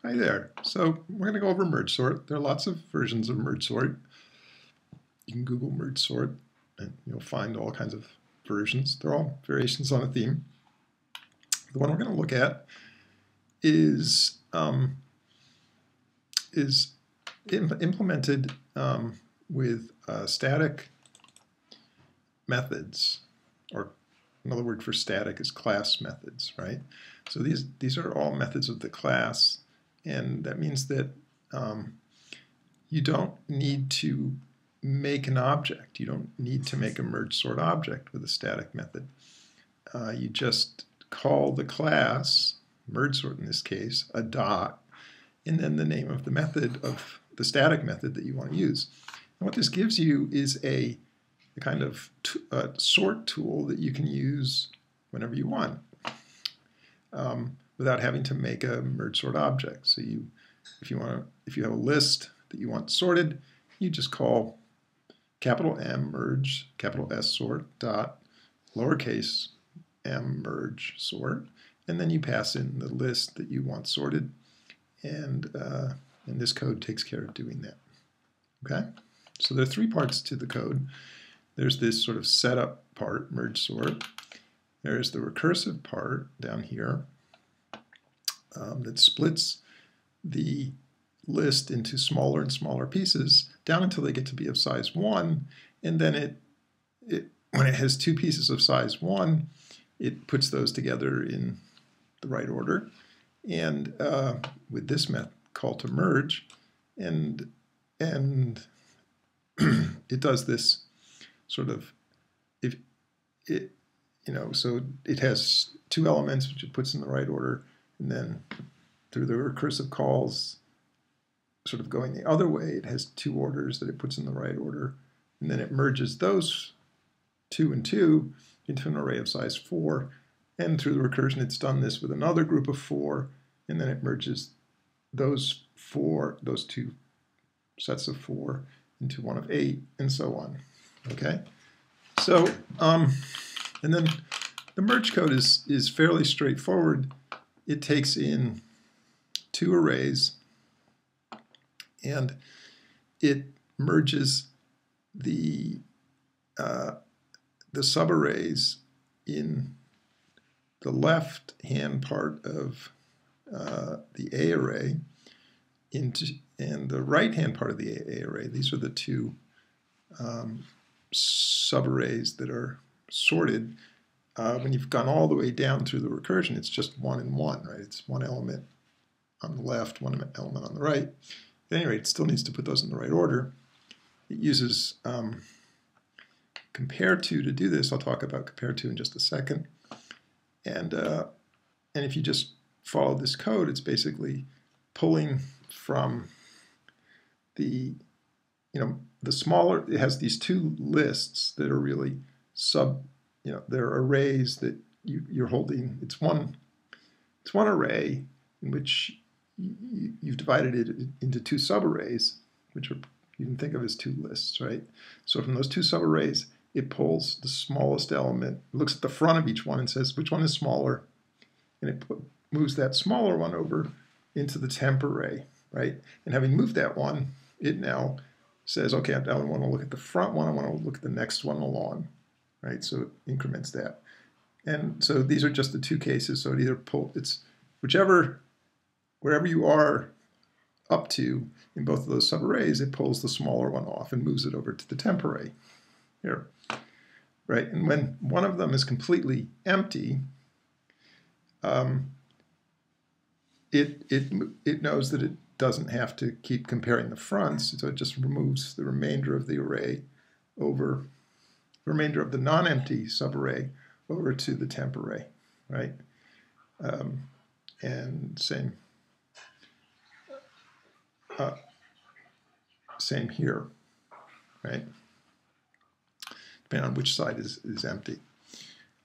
Hi there. So we're going to go over merge sort. There are lots of versions of merge sort. You can Google merge sort and you'll find all kinds of versions. They're all variations on a theme. The one we're going to look at is implemented with static methods, or another word for static is class methods, right? So these are all methods of the class, and that means that you don't need to make an object. You don't need to make a merge sort object with a static method. You just call the class, merge sort in this case, a dot, and then the name of the method of the static method that you want to use. And what this gives you is a kind of sort tool that you can use whenever you want without having to make a merge sort object. So if you have a list that you want sorted, you just call capital M merge, capital S sort, dot, lowercase m merge sort, and then you pass in the list that you want sorted, and this code takes care of doing that. Okay? So there are three parts to the code. There's this sort of setup part, merge sort. There's the recursive part down here that splits the list into smaller and smaller pieces down until they get to be of size 1, and then when it has two pieces of size 1, it puts those together in the right order, and with this method call to merge, and it does this sort of, so it has two elements which it puts in the right order, and then through the recursive calls sort of going the other way, it has two orders that it puts in the right order, and then it merges those 2 and 2 into an array of size 4, and through the recursion it's done this with another group of 4, and then it merges those two sets of 4 into one of 8, and so on. Okay, so and then the merge code is fairly straightforward. It takes in two arrays, and it merges the subarrays in the left-hand part of the A array and the right-hand part of the A array. These are the two subarrays that are sorted. When you've gone all the way down through the recursion, it's just 1 and 1, right? It's one element on the left, one element on the right. At any rate, it still needs to put those in the right order. It uses compare to do this. I'll talk about compare to in just a second. And if you just follow this code, it's basically pulling from the smaller, it has these two lists that are really they're arrays that you're holding. It's one array in which you've divided it into two subarrays, which you can think of as two lists, right? So from those two subarrays, it pulls the smallest element, looks at the front of each one and says which one is smaller, and it moves that smaller one over into the temp array, right? And having moved that one, it now says, okay, I don't want to look at the front one, I want to look at the next one along, right? So it increments that. And so these are just the two cases. So it either it's wherever you are up to in both of those subarrays, it pulls the smaller one off and moves it over to the temp array here, right? And when one of them is completely empty, it knows that it doesn't have to keep comparing the fronts, so it just removes the remainder of the array over the remainder of the non-empty subarray over to the temp array, right? And same here, right? Depending on which side is empty.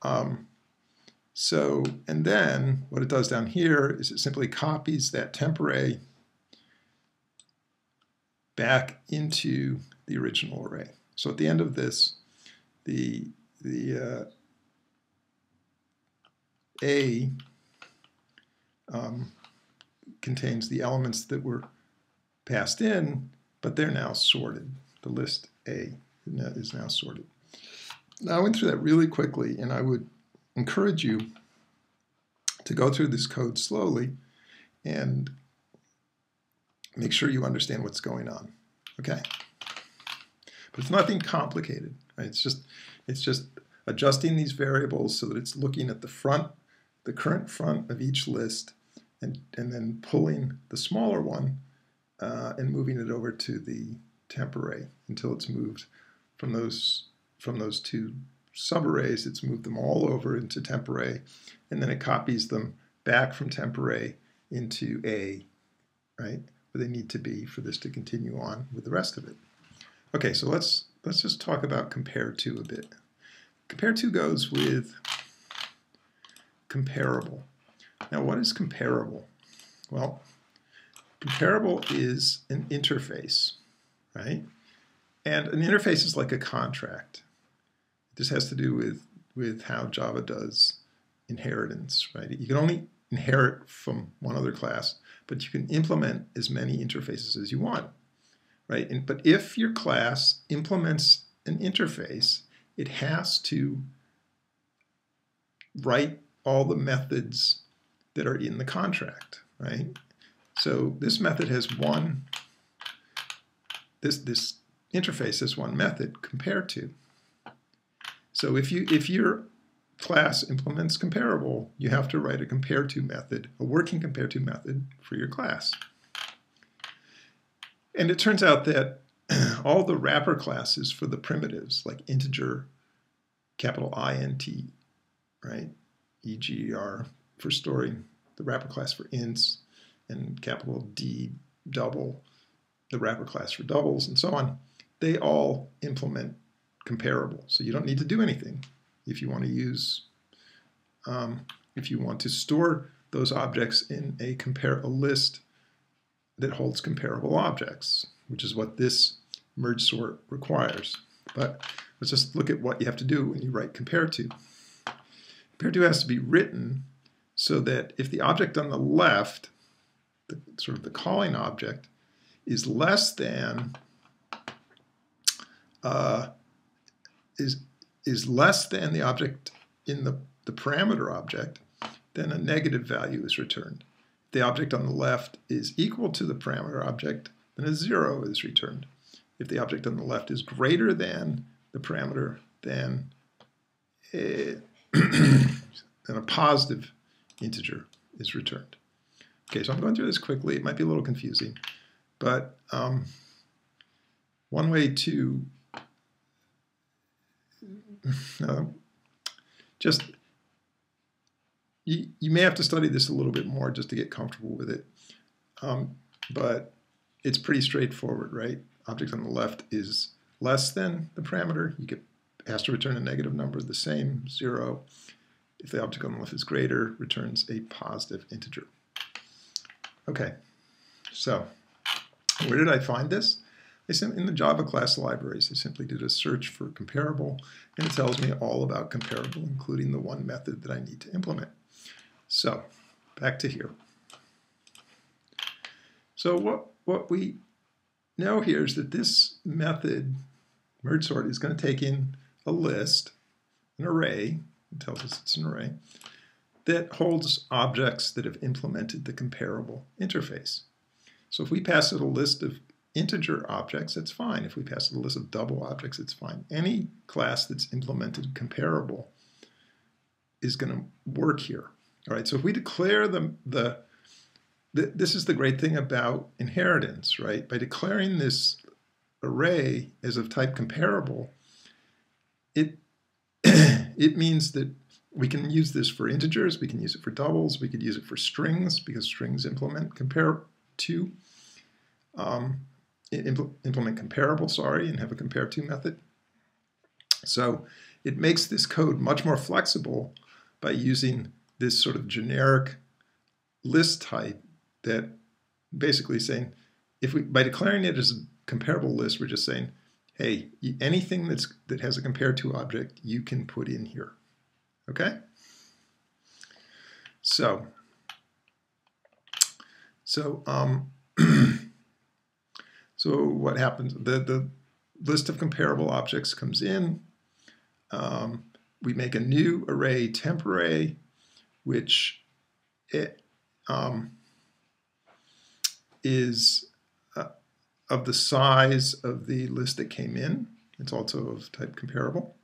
And then what it does down here is it simply copies that temp array back into the original array. So at the end of this, the A contains the elements that were passed in, but they're now sorted. The list A is now sorted. Now I went through that really quickly, and I would encourage you to go through this code slowly and make sure you understand what's going on. Okay? But it's nothing complicated, right? It's just adjusting these variables so that it's looking at the front, the current front of each list, and then pulling the smaller one and moving it over to the temp array until it's moved from those two subarrays. It's moved them all over into temp array, and then it copies them back from temp array into A, right, where they need to be for this to continue on with the rest of it. Okay, so let's just talk about compare to a bit. Compare to goes with comparable. Now, what is comparable? Well, comparable is an interface, right? And an interface is like a contract. This has to do with how Java does inheritance, right? You can only inherit from one other class, but you can implement as many interfaces as you want, right? But if your class implements an interface, it has to write all the methods that are in the contract, right? So this method has this interface has one method, compare to. So if your class implements comparable, you have to write a compare to method, a working compare to method for your class. And it turns out that all the wrapper classes for the primitives, like integer, capital INT, right? E.g. are for storing, the wrapper class for ints, and capital D double, the wrapper class for doubles, and so on. They all implement comparable. So you don't need to do anything if you want to use, if you want to store those objects in a list that holds comparable objects, which is what this merge sort requires. But let's just look at what you have to do when you write compare to. Compare to has to be written so that if the object on the left, sort of the calling object, is less than is less than the object in the parameter object, then a negative value is returned. If the object on the left is equal to the parameter object, then a 0 is returned. If the object on the left is greater than the parameter, then a positive integer is returned. Okay, so I'm going through this quickly. It might be a little confusing, but one way to you may have to study this a little bit more just to get comfortable with it, but it's pretty straightforward, right? Object on the left is less than the parameter. It has to return a negative number, the same, 0. If the object on the left is greater, returns a positive integer. Okay, so where did I find this? In the Java class libraries. I simply did a search for comparable, and it tells me all about comparable, including the one method that I need to implement. So back to here. So what we know here is that this method, merge sort, is going to take in a list, an array, it tells us it's an array, that holds objects that have implemented the comparable interface. So if we pass it a list of integer objects, that's fine. If we pass it a list of double objects, it's fine. Any class that's implemented comparable is going to work here. All right, so if we declare this is the great thing about inheritance, right? By declaring this array as of type comparable, it means that we can use this for integers, we can use it for doubles, we could use it for strings, because strings implement compare to, implement comparable, and have a compare to method. So it makes this code much more flexible by using this sort of generic list type that basically saying, by declaring it as a comparable list, we're just saying, hey, anything that has a compare to object, you can put in here. Okay? So So, so what happens? The list of comparable objects comes in. We make a new array, temp array, which is of the size of the list that came in. It's also of type comparable,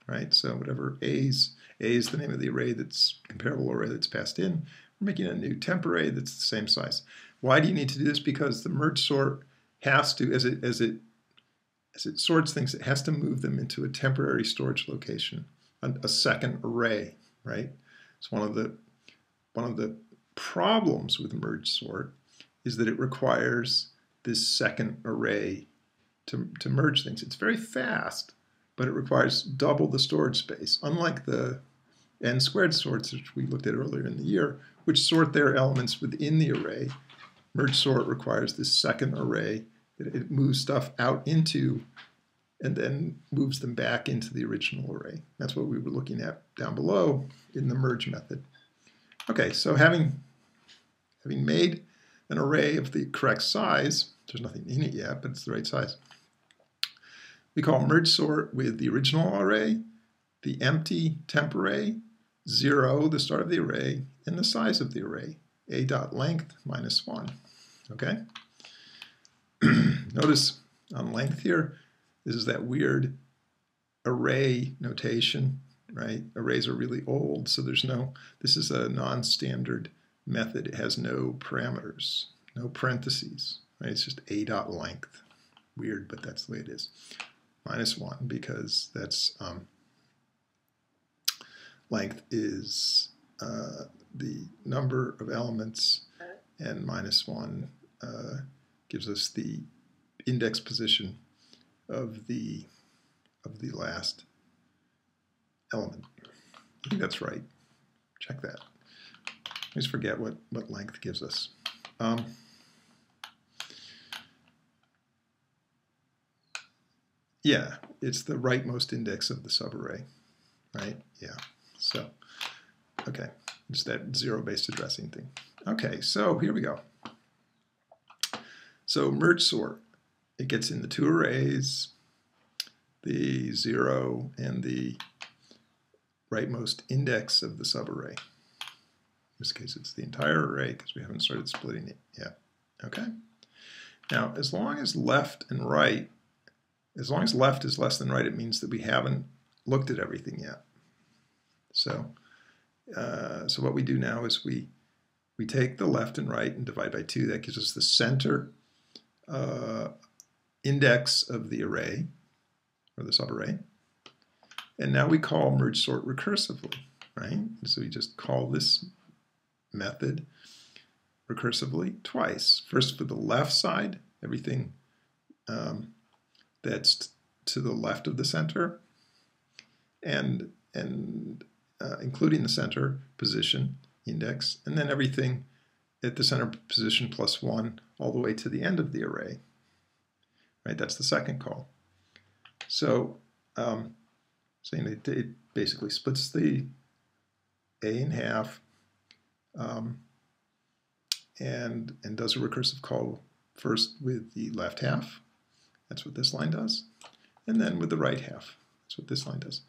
right? So whatever A is the name of the array that's comparable array that's passed in. We're making a new temp array that's the same size. Why do you need to do this? Because the merge sort has to, as it sorts things, it has to move them into a temporary storage location, a second array, right? It's one of the problems with merge sort is that it requires this second array to merge things. It's very fast, but it requires double the storage space, unlike the n-squared sorts, which we looked at earlier in the year, which sort their elements within the array. Merge sort requires this second array that it moves stuff out into and then moves them back into the original array. That's what we were looking at down below in the merge method. Okay, so having made an array of the correct size, there's nothing in it yet, but it's the right size, we call merge sort with the original array, the empty temp array, 0, the start of the array, and the size of the array, a.length minus 1. Okay? Notice on length here, this is that weird array notation, right? Arrays are really old, so this is a non-standard method. It has no parameters, no parentheses, right? It's just a.length. Weird, but that's the way it is. Minus 1, because that's length is the number of elements, and minus 1 gives us the index position of the last element. I think that's right. Check that. I always forget what length gives us. Yeah, it's the rightmost index of the subarray, right? Yeah, so, okay, just that zero-based addressing thing. Okay, so here we go. So merge sort, it gets in the two arrays, the 0 and the rightmost index of the subarray. In this case, it's the entire array because we haven't started splitting it yet. Okay? Now, as long as left is less than right, it means that we haven't looked at everything yet. So, so what we do now is we take the left and right and divide by 2. That gives us the center index of the array, or the subarray. And now we call merge sort recursively, right? So we just call this method recursively twice. First for the left side, everything that's to the left of the center, and including the center position index, and then everything at the center position plus 1 all the way to the end of the array. Right, that's the second call. So, saying it basically splits the A in half, and does a recursive call first with the left half. That's what this line does, and then with the right half. That's what this line does.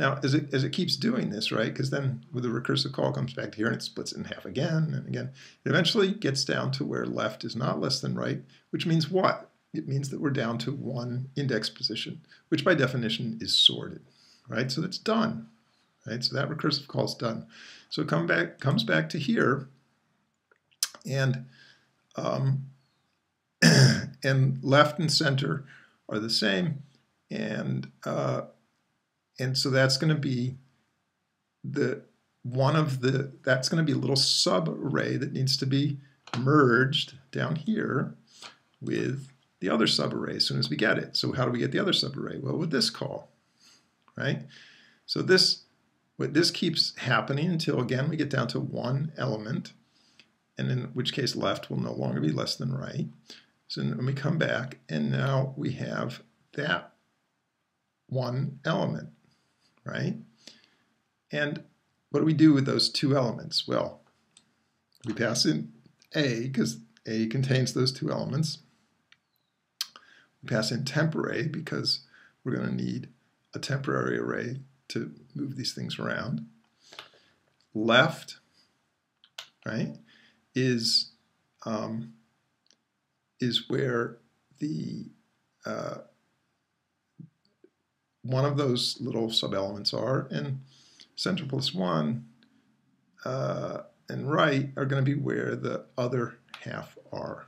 Now, as it keeps doing this, right, because then with the recursive call comes back to here and it splits it in half again and again, it eventually gets down to where left is not less than right, which means what? It means that we're down to one index position, which by definition is sorted, right? So that's done, right? So that recursive call is done. So it comes back to here, and and left and center are the same, and so that's going to be that's going to be a little subarray that needs to be merged down here with the other subarray as soon as we get it. So how do we get the other subarray? Well, with this call, right? So this keeps happening until, again, we get down to one element, and in which case left will no longer be less than right. So when we come back, and now we have that one element, right? And what do we do with those two elements? Well, we pass in A, because A contains those two elements. We pass in temp array because we're going to need a temporary array to move these things around. Left, right, is where the one of those little subelements are, and center plus 1 and right are going to be where the other half are.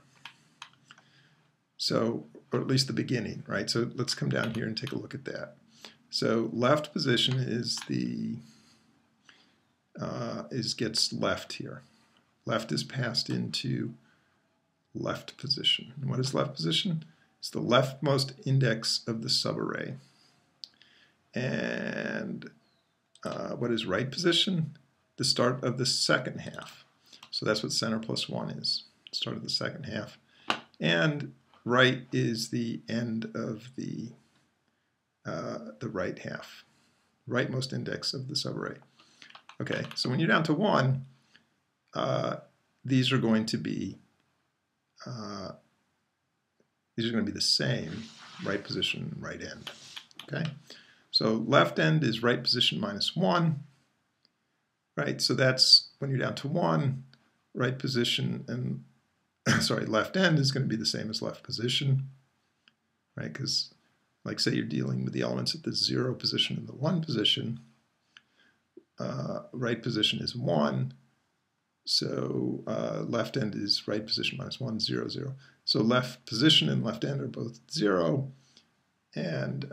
So, or at least the beginning, right? So let's come down here and take a look at that. So left position is the gets left here. Left is passed into left position. And what is left position? It's the leftmost index of the subarray. And what is right position? The start of the second half. So that's what center plus 1 is, start of the second half. And right is the end of the right half, rightmost index of the subarray. Okay, so when you're down to 1, these are going to be the same, right position, right end. Okay, so left end is right position minus 1. Right, so that's when you're down to 1, right position and sorry, left end is going to be the same as left position, right? Because, like, say you're dealing with the elements at the 0 position and the 1 position, right position is 1, so left end is right position minus 1, 0, 0. So left position and left end are both 0, and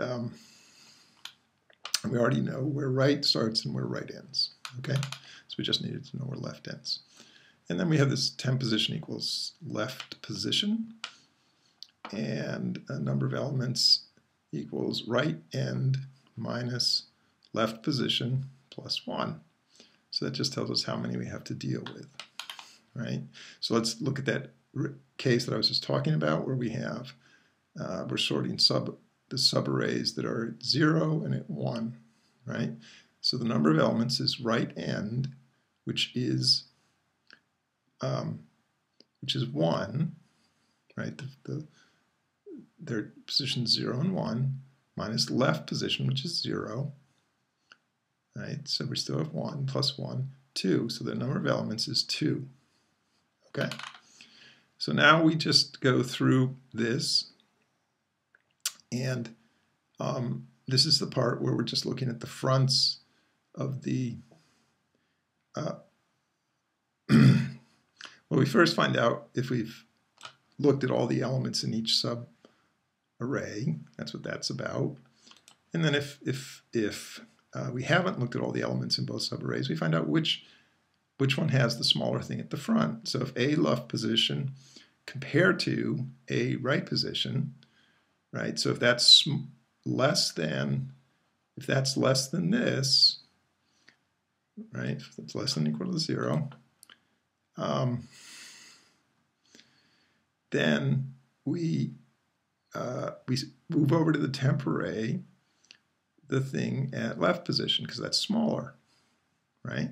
we already know where right starts and where right ends. Okay, so we just needed to know where left ends. And then we have this temp position equals left position, and a number of elements equals right end minus left position plus 1. So that just tells us how many we have to deal with, right? So let's look at that case that I was just talking about, where we have, we're sorting the subarrays that are at 0 and at 1, right? So the number of elements is right end, which is 1, right? Their positions 0 and 1, minus left position, which is 0, right? So we still have 1 plus 1, 2. So the number of elements is 2. Okay. So now we just go through this, and this is the part where we're just looking at the fronts of the well, we first find out if we've looked at all the elements in each subarray. That's what that's about. And then if we haven't looked at all the elements in both subarrays, we find out which one has the smaller thing at the front. So if A left position compared to A right position, right? So if that's less than this, right? If it's less than or equal to 0, then we move over to the temp array the thing at left position because that's smaller, right?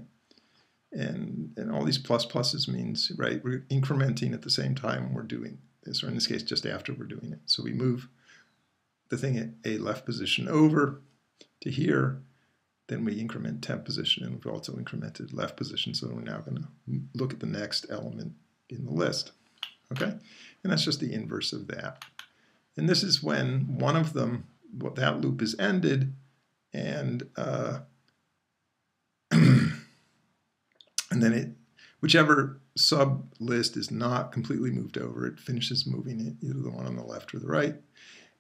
And all these pluses means, right, we're incrementing at the same time we're doing this, or in this case just after we're doing it. So we move the thing at a left position over to here, then we increment temp position, and we've also incremented left position, so we're now going to look at the next element in the list. Okay? And that's just the inverse of that. And this is when one of them, that loop is ended, and and then whichever sub list is not completely moved over, it finishes moving it, either the one on the left or the right.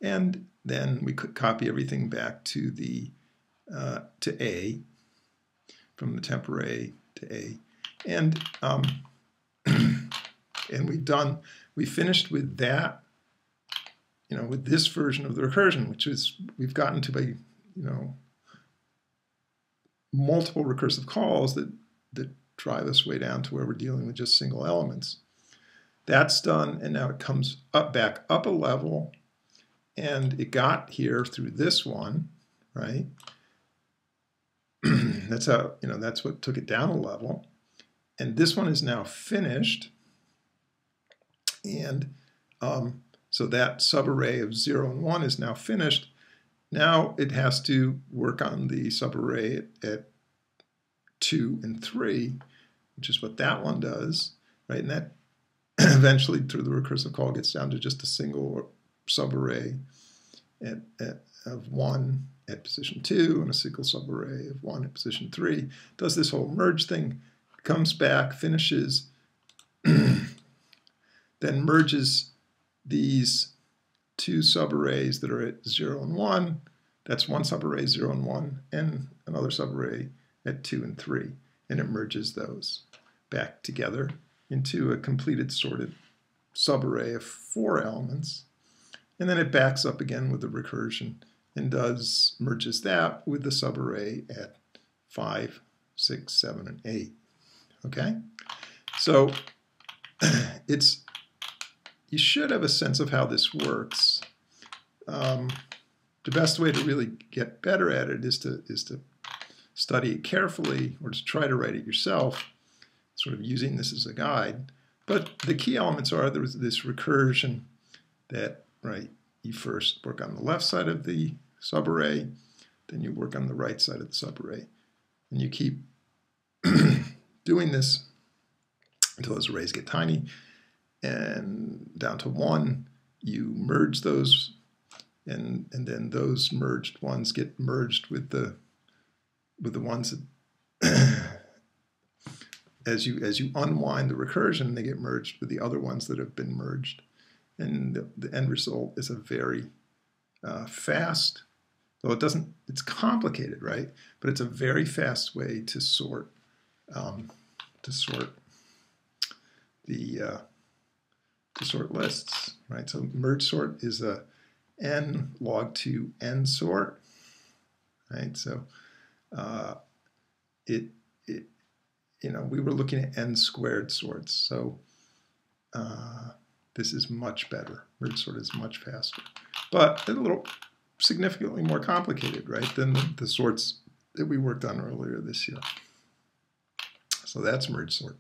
And then we could copy everything back to the to A, from the temp array to A, and and we finished with that, with this version of the recursion, which is we've gotten to a multiple recursive calls that drive us way down to where we're dealing with just single elements. That's done, and now it comes back up a level, and it got here through this one, right? That's how, that's what took it down a level. And this one is now finished. And so that subarray of 0 and 1 is now finished. Now it has to work on the subarray at 2 and 3, which is what that one does, right? And that eventually, through the recursive call, gets down to just a single subarray of 1 at position 2 and a single subarray of 1 at position 3. Does this whole merge thing, comes back, finishes, then merges these two subarrays that are at 0 and 1. That's one subarray, 0 and 1, and another subarray at 2 and 3. And it merges those back together into a completed sorted subarray of 4 elements. And then it backs up again with the recursion and merges that with the subarray at 5, 6, 7, and 8. Okay? So you should have a sense of how this works. The best way to really get better at it is to study it carefully, or to try to write it yourself, sort of using this as a guide. But the key elements are there was this recursion that, right, you first work on the left side of the subarray, then you work on the right side of the subarray. And you keep doing this until those arrays get tiny. And down to 1, you merge those, and then those merged ones get merged with the ones that as you unwind the recursion, they get merged with the other ones that have been merged. And the end result is a very fast, though it's complicated, right? But it's a very fast way to sort lists, right? So merge sort is a n log 2 n sort, right? So we were looking at n squared sorts, so this is much better. Merge sort is much faster, but a little significantly more complicated, right, than the sorts that we worked on earlier this year. So that's merge sort.